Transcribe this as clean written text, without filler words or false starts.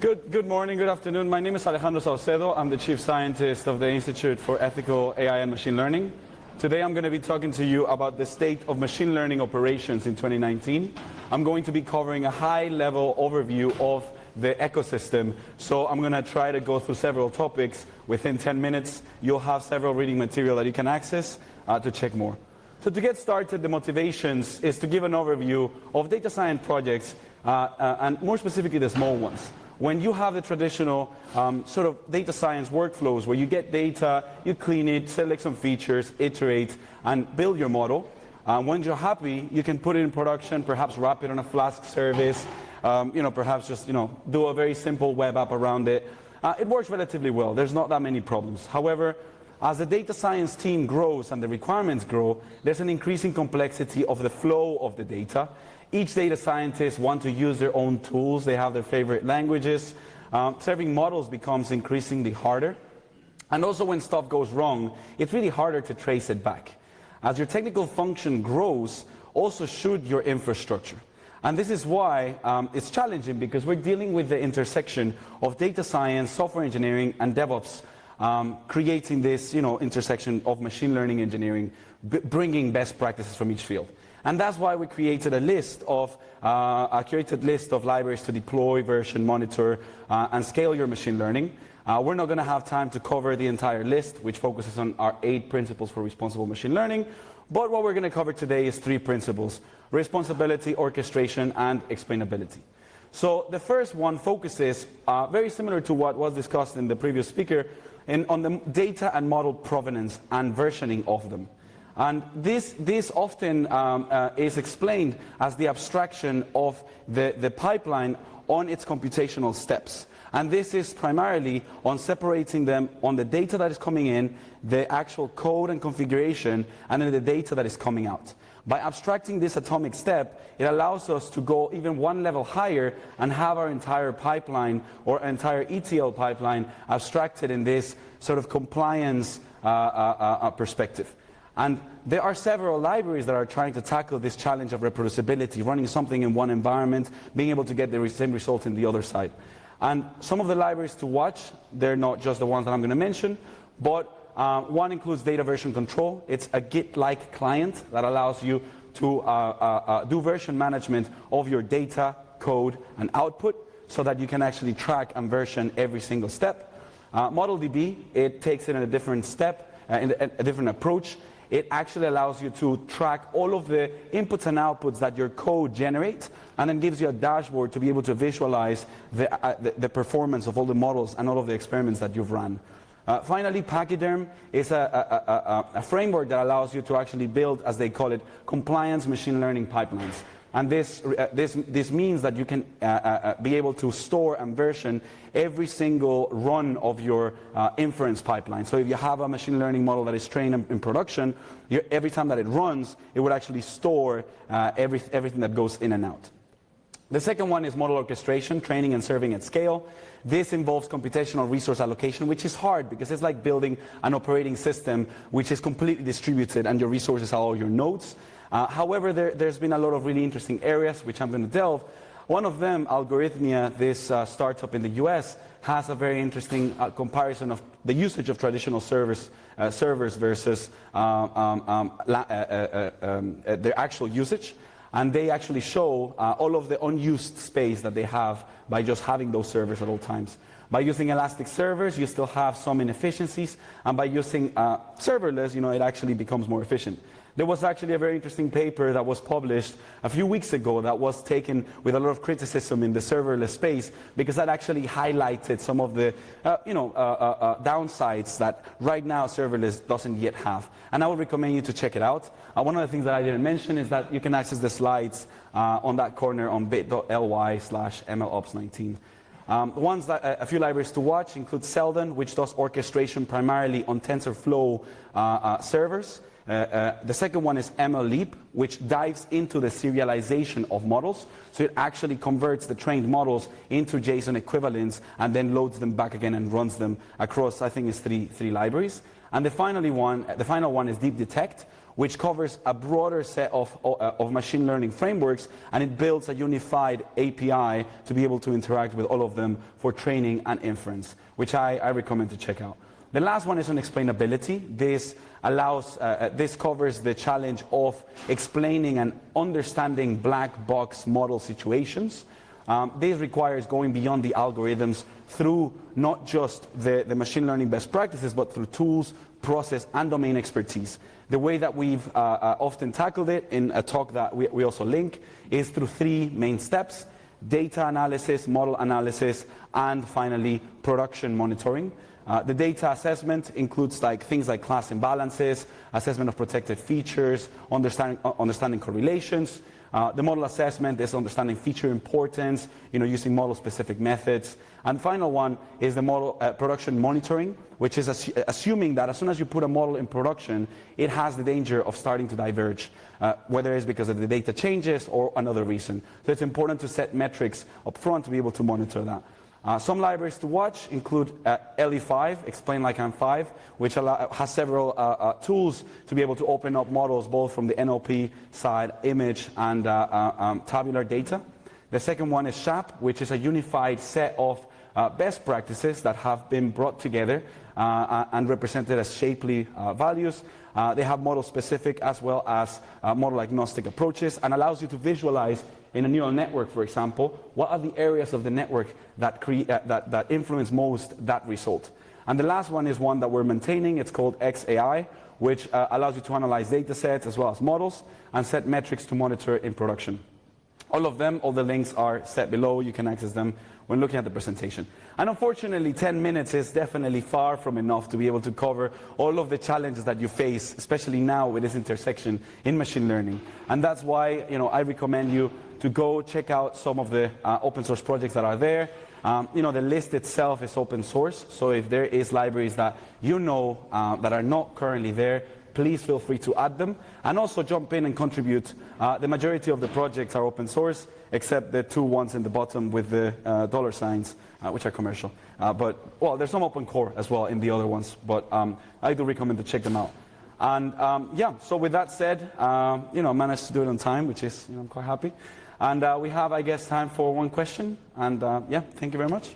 Good morning, good afternoon. My name is Alejandro Saucedo. I'm the Chief Scientist of the Institute for Ethical AI and Machine Learning. Today I'm going to be talking to you about the state of machine learning operations in 2019. I'm going to be covering a high-level overview of the ecosystem. So I'm going to try to go through several topics within 10 minutes. You'll have several reading material that you can access to check more. So to get started, the motivations is to give an overview of data science projects and more specifically the small ones. When you have the traditional sort of data science workflows where you get data, you clean it, select some features, iterate, and build your model. When you're happy, you can put it in production, perhaps wrap it on a Flask service, perhaps just do a very simple web app around it. It works relatively well. There's not that many problems. However, as the data science team grows and the requirements grow, there's an increasing complexity of the flow of the data. Each data scientist wants to use their own tools. They have their favorite languages. Serving models becomes increasingly harder. And also when stuff goes wrong, it's really harder to trace it back. As your technical function grows, also should your infrastructure. And this is why it's challenging, because we're dealing with the intersection of data science, software engineering, and DevOps, creating this intersection of machine learning engineering, bringing best practices from each field. And that's why we created a curated list of libraries to deploy, version, monitor, and scale your machine learning. We're not going to have time to cover the entire list, which focuses on our 8 principles for responsible machine learning. But what we're going to cover today is 3 principles: responsibility, orchestration, and explainability. So the first one focuses, very similar to what was discussed in the previous speaker, on the data and model provenance and versioning of them. And this often is explained as the abstraction of the pipeline on its computational steps. And this is primarily on separating them on the data that is coming in, the actual code and configuration, and then the data that is coming out. By abstracting this atomic step, it allows us to go even one level higher and have our entire pipeline or entire ETL pipeline abstracted in this sort of compliance perspective. And there are several libraries that are trying to tackle this challenge of reproducibility, running something in one environment, being able to get the same result in the other side. And some of the libraries to watch, they're not just the ones that I'm going to mention, but one includes data version control. It's a Git-like client that allows you to do version management of your data, code, and output so that you can actually track and version every single step. ModelDB, it takes it in a different step, in a different approach. It actually allows you to track all of the inputs and outputs that your code generates, and then gives you a dashboard to be able to visualize the performance of all the models and all of the experiments that you've run. Finally, Pachyderm is a framework that allows you to actually build, as they call it, compliance machine learning pipelines. And this means that you can be able to store and version every single run of your inference pipeline. So if you have a machine learning model that is trained in production, every time that it runs, it would actually store everything that goes in and out. The second one is model orchestration, training and serving at scale. This involves computational resource allocation, which is hard because it's like building an operating system which is completely distributed and your resources are all your nodes. However, there's been a lot of really interesting areas which I'm going to delve. One of them, Algorithmia, this startup in the US, has a very interesting comparison of the usage of traditional servers versus their actual usage. And they actually show all of the unused space that they have by just having those servers at all times. By using elastic servers, you still have some inefficiencies, and by using serverless, it actually becomes more efficient. There was actually a very interesting paper that was published a few weeks ago that was taken with a lot of criticism in the serverless space, because that actually highlighted some of the downsides that right now serverless doesn't yet have. And I would recommend you to check it out. One of the things that I didn't mention is that you can access the slides on that corner on bit.ly/MLOps19. A few libraries to watch include Seldon, which does orchestration primarily on TensorFlow servers. The second one is MLLeap, which dives into the serialization of models. So it actually converts the trained models into JSON equivalents and then loads them back again and runs them across, I think it's three libraries. And the final one is Deep Detect, which covers a broader set of machine learning frameworks, and it builds a unified API to be able to interact with all of them for training and inference, which I recommend to check out. The last one is on explainability. This covers the challenge of explaining and understanding black box model situations. This requires going beyond the algorithms through not just the machine learning best practices, but through tools, process, and domain expertise. The way that we've often tackled it in a talk that we also link is through 3 main steps: data analysis, model analysis, and finally, production monitoring. The data assessment includes things like class imbalances, assessment of protected features, understanding correlations. The model assessment is understanding feature importance, using model-specific methods. And the final one is the model production monitoring, which is assuming that as soon as you put a model in production, it has the danger of starting to diverge, whether it's because of the data changes or another reason. So it's important to set metrics up front to be able to monitor that. Some libraries to watch include LE5, Explain Like I'm 5, which has several tools to be able to open up models both from the NLP side, image, and tabular data. The second one is SHAP, which is a unified set of best practices that have been brought together and represented as shapely values. They have model-specific as well as model-agnostic approaches, and allows you to visualize in a neural network, for example, what are the areas of the network that influence most that result. And the last one is one that we're maintaining. It's called XAI, which allows you to analyze data sets as well as models and set metrics to monitor in production. All of them, all the links are set below. You can access them when looking at the presentation. And unfortunately, 10 minutes is definitely far from enough to be able to cover all of the challenges that you face, especially now with this intersection in machine learning. And that's why I recommend you to go check out some of the open source projects that are there. The list itself is open source, so if there is libraries that that are not currently there, please feel free to add them, and also jump in and contribute. The majority of the projects are open source, except the 2 ones in the bottom with the dollar signs, which are commercial. There's some open core as well in the other ones, but I do recommend to check them out. And so with that said, managed to do it on time, which is, I'm quite happy. And we have, I guess, time for one question. And thank you very much.